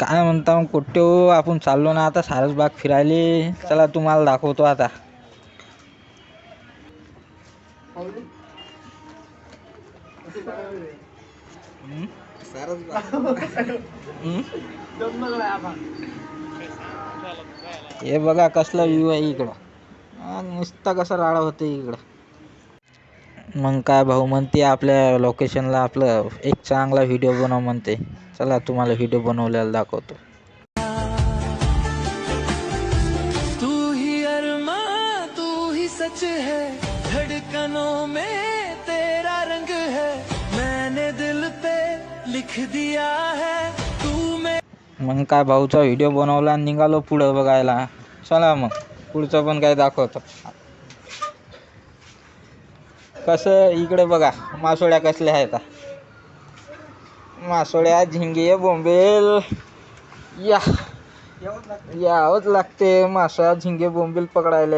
काय म्हणता मग कुठे हो? आपण चाललो ना आता सारसबाग फिरायले. चला तुम्हाला दाखवतो आता. हे बघा कसला व्ह्यू आहे इकडं. नुसता कसा राडा होते इकडं. मग काय भाऊ म्हणते आपल्या लोकेशनला आपलं एक चांगला व्हिडिओ बनव म्हणते. चला तुम्हाला व्हिडिओ बनवलेला दाखवतो. तू ही अरमा तू ही सच है, धड़कनों में तेरा रंग है, मैंने दिल पे लिख दिया है तू में. मग काय भाऊचा व्हिडिओ बनवला आणि निघालो पुढं बघायला. चला मग पुढचं पण काय दाखवतो. कसं इकडे बघा मासोळ्या कसल्या आहेत. मासोळ्या झिंगे बोंबील यावंच लागते मासा झिंगे बोंबील पकडायला.